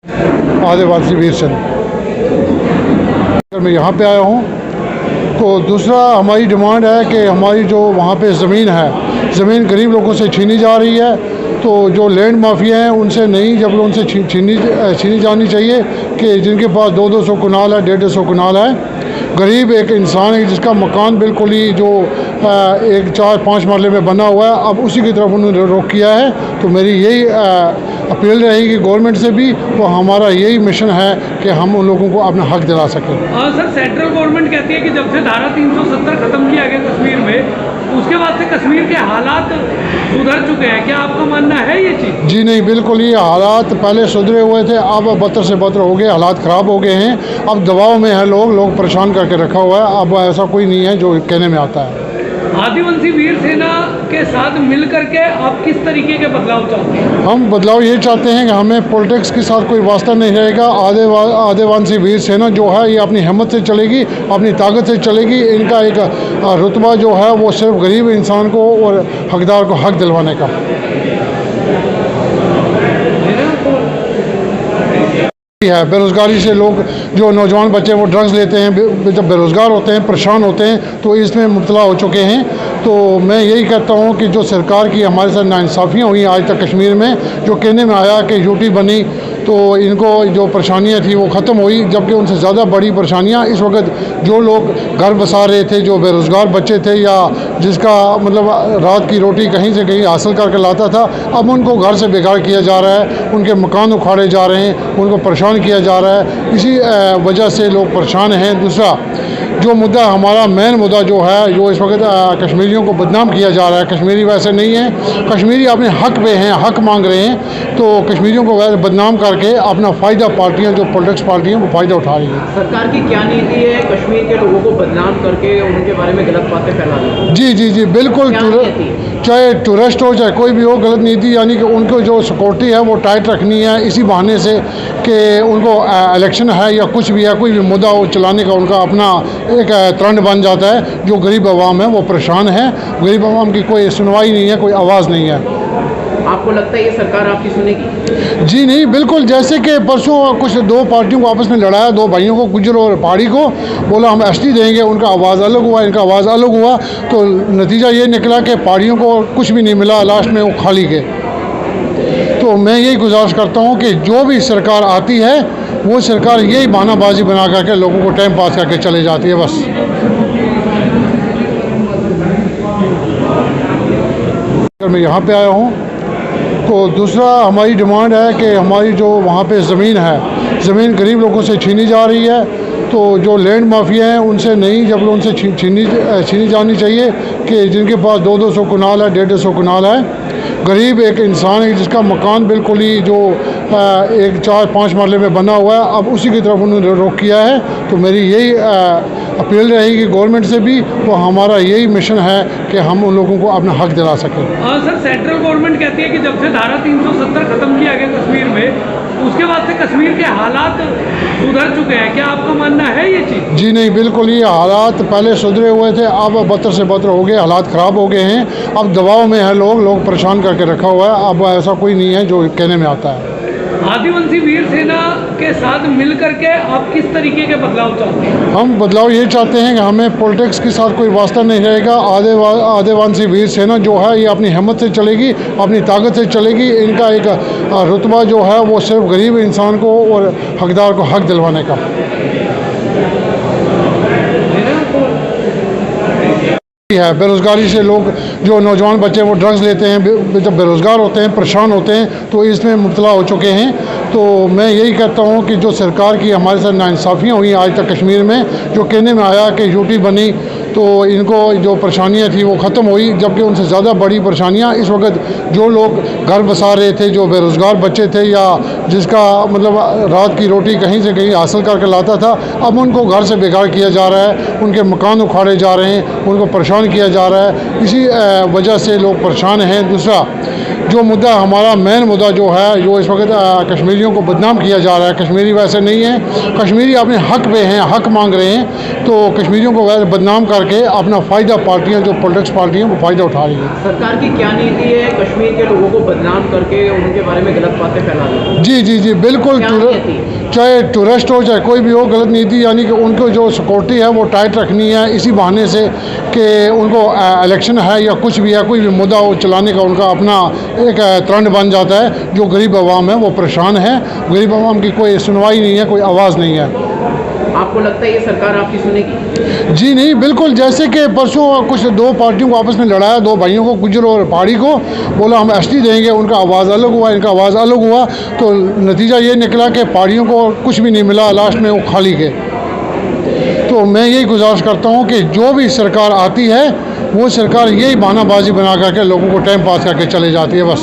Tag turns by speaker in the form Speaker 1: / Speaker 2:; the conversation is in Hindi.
Speaker 1: आदिवासी वीर सिंह। मैं यहाँ पे आया हूँ तो दूसरा हमारी डिमांड है कि हमारी जो वहाँ पे ज़मीन है, ज़मीन गरीब लोगों से छीनी जा रही है। तो जो लैंड माफिया हैं उनसे नहीं, जब उनसे छीनी जानी चाहिए कि जिनके पास 200 कनाल है, 150 कनाल है। गरीब एक इंसान है जिसका मकान बिल्कुल ही जो एक 4-5 मरले में बना हुआ है, अब उसी की तरफ उन्होंने रोक किया है। तो मेरी यही अपील रहेगी गवर्नमेंट से भी, तो हमारा यही मिशन है कि हम उन लोगों को अपना हक दिला सकें।
Speaker 2: सर, सेंट्रल गवर्नमेंट कहती है कि जब से धारा 370 खत्म किया गया कश्मीर में, उसके बाद से कश्मीर के हालात सुधर चुके हैं। क्या आपका मानना है ये चीज़?
Speaker 1: जी नहीं, बिल्कुल ये हालात पहले सुधरे हुए थे, अब बदतर से बदतर हो गए, हालात ख़राब हो गए हैं। अब दबाव में है, लोग परेशान करके रखा हुआ है। अब ऐसा कोई नहीं है जो कहने में आता है।
Speaker 2: आदिवासी वीर सेना के साथ मिल करके आप किस तरीके के बदलाव चाहते हैं?
Speaker 1: हम बदलाव ये चाहते हैं कि हमें पॉलिटिक्स के साथ कोई वास्ता नहीं रहेगा। आदिवासी वीर सेना जो है ये अपनी हिम्मत से चलेगी, अपनी ताकत से चलेगी। इनका एक रुतबा जो है वो सिर्फ गरीब इंसान को और हकदार को हक दिलवाने का है। बेरोज़गारी से लोग, जो नौजवान बच्चे वो ड्रग्स लेते हैं, जब बेरोज़गार होते हैं, परेशान होते हैं, तो इसमें मुब्तला हो चुके हैं। तो मैं यही कहता हूँ कि जो सरकार की हमारे साथ नाइंसाफ़ियाँ हुई आज तक कश्मीर में, जो कहने में आया कि यूटी बनी तो इनको जो परेशानियाँ थी वो ख़त्म हुई, जबकि उनसे ज़्यादा बड़ी परेशानियाँ इस वक्त जो लोग घर बसा रहे थे, जो बेरोज़गार बच्चे थे या जिसका मतलब रात की रोटी कहीं से कहीं हासिल करके लाता था, अब उनको घर से बेकार किया जा रहा है, उनके मकान उखाड़े जा रहे हैं, उनको परेशान किया जा रहा है। इसी वजह से लोग परेशान हैं। दूसरा जो मुद्दा हमारा मेन मुद्दा जो है, जो इस वक्त कश्मीरियों को बदनाम किया जा रहा है, कश्मीरी वैसे नहीं है, कश्मीरी अपने हक पे हैं, हक मांग रहे हैं। तो कश्मीरियों को वैसे बदनाम करके अपना फ़ायदा पार्टियां, जो पॉलिटिक्स पार्टियां, वो फ़ायदा उठा रही हैं।
Speaker 3: सरकार की क्या नीति है कश्मीर के लोगों को बदनाम करके उनके बारे में गलत बातें फैलाना?
Speaker 1: जी बिल्कुल, चाहे टूरिस्ट हो चाहे कोई भी हो, गलत नीति यानी कि उनको जो सिक्योरिटी है वो टाइट रखनी है, इसी बहाने से कि उनको इलेक्शन है या कुछ भी है, कोई भी मुद्दा वो चलाने का उनका अपना एक ट्रेंड बन जाता है। जो गरीब आवाम है वो परेशान है, गरीब आवाम की कोई सुनवाई नहीं है, कोई आवाज़ नहीं है।
Speaker 3: आपको लगता है ये सरकार आपकी सुनेगी?
Speaker 1: जी नहीं, बिल्कुल। जैसे कि परसों कुछ दो पार्टियों को आपस में लड़ाया, दो भाइयों को, गुज्जर और पहाड़ी को, बोला हम एसटी देंगे, उनका आवाज़ अलग हुआ, इनका आवाज़ अलग हुआ। तो नतीजा ये निकला कि पहाड़ियों को कुछ भी नहीं मिला, लास्ट में वो खाली गए। तो मैं यही गुजारिश करता हूँ कि जो भी सरकार आती है वो सरकार यही बहानाबाजी बना करके लोगों को टाइम पास करके चले जाती है बस। मैं यहाँ पे आया हूँ तो दूसरा हमारी डिमांड है कि हमारी जो वहाँ पे ज़मीन है, ज़मीन गरीब लोगों से छीनी जा रही है। तो जो लैंड माफिया हैं उनसे नहीं, जब उनसे छीनी जानी चाहिए कि जिनके पास 200 कनाल है, 150 कनाल है। गरीब एक इंसान है जिसका मकान बिल्कुल ही जो एक 4-5 मरले में बना हुआ है, अब उसी की तरफ उन्होंने रोक किया है। तो मेरी यही अपील रहेगी गवर्नमेंट से भी, तो हमारा यही मिशन है कि हम उन लोगों को अपना हक दिला सकें।
Speaker 2: सर, सेंट्रल गवर्नमेंट कहती है कि जब से धारा 370 खत्म किया गया कश्मीर में, उसके बाद से कश्मीर के हालात सुधर चुके हैं। क्या आपका मानना है ये चीज़?
Speaker 1: जी नहीं, बिल्कुल ये हालात पहले सुधरे हुए थे, अब बदतर से बदतर हो गए, हालात ख़राब हो गए हैं। अब दबाव में है, लोग परेशान करके रखा हुआ है। अब ऐसा कोई नहीं है जो कहने में आता है।
Speaker 2: आदिवासी वीर सेना के साथ मिल करके आप किस तरीके के बदलाव चाहते हैं? हम
Speaker 1: बदलाव ये चाहते हैं कि हमें पॉलिटिक्स के साथ कोई वास्ता नहीं रहेगा। आदिवासी वीर सेना जो है ये अपनी हिम्मत से चलेगी, अपनी ताकत से चलेगी। इनका एक रुतबा जो है वो सिर्फ गरीब इंसान को और हकदार को हक दिलवाने का है। बेरोज़गारी से लोग, जो नौजवान बच्चे वो ड्रग्स लेते हैं, जब बेरोज़गार होते हैं, परेशान होते हैं, तो इसमें मुब्तला हो चुके हैं। तो मैं यही कहता हूँ कि जो सरकार की हमारे साथ नाइंसाफ़ियाँ हुई आज तक कश्मीर में, जो कहने में आया कि यूटी बनी तो इनको जो परेशानियाँ थी वो ख़त्म हुई, जबकि उनसे ज़्यादा बड़ी परेशानियाँ इस वक्त जो लोग घर बसा रहे थे, जो बेरोज़गार बच्चे थे या जिसका मतलब रात की रोटी कहीं से कहीं हासिल करके लाता था, अब उनको घर से बेकार किया जा रहा है, उनके मकान उखाड़े जा रहे हैं, उनको परेशान किया जा रहा है। इसी वजह से लोग परेशान हैं। दूसरा जो मुद्दा हमारा मेन मुद्दा जो है, जो इस वक्त कश्मीरियों को बदनाम किया जा रहा है, कश्मीरी वैसे नहीं है, कश्मीरी अपने हक पे हैं, हक मांग रहे हैं, तो कश्मीरियों को वैसे बदनाम करके अपना फ़ायदा पार्टियाँ जो पॉलिटिक्स पार्टियाँ वो फ़ायदा उठा रही हैं।
Speaker 3: सरकार की क्या नीति है कश्मीर के लोगों को बदनाम करके उनके बारे में गलत बातें फैलाना?
Speaker 1: जी जी जी बिल्कुल,
Speaker 3: क्या नीति है?
Speaker 1: चाहे टूरिस्ट हो चाहे कोई भी हो, गलत नीति यानी कि उनको जो सिक्योरिटी है वो टाइट रखनी है इसी बहाने से कि उनको इलेक्शन है या कुछ भी है, कोई भी मुद्दा हो चलाने का उनका अपना एक ट्रेंड बन जाता है। जो गरीब आवाम है वो परेशान है, गरीब आवाम की कोई सुनवाई नहीं है, कोई आवाज़ नहीं है।
Speaker 3: आपको लगता है ये सरकार आपकी सुनेगी?
Speaker 1: जी नहीं, बिल्कुल, जैसे कि परसों कुछ दो पार्टियों को आपस में लड़ाया, दो भाइयों को, गुज्जर और पहाड़ी को, बोला हम एसटी देंगे, उनका आवाज़ अलग हुआ, इनका आवाज़ अलग हुआ, तो नतीजा ये निकला कि पहाड़ियों को कुछ भी नहीं मिला, लास्ट में वो खाली के। तो मैं यही गुजारिश करता हूँ कि जो भी सरकार आती है वो सरकार यही बहानाबाजी बना करके लोगों को टाइम पास करके चले जाती है बस।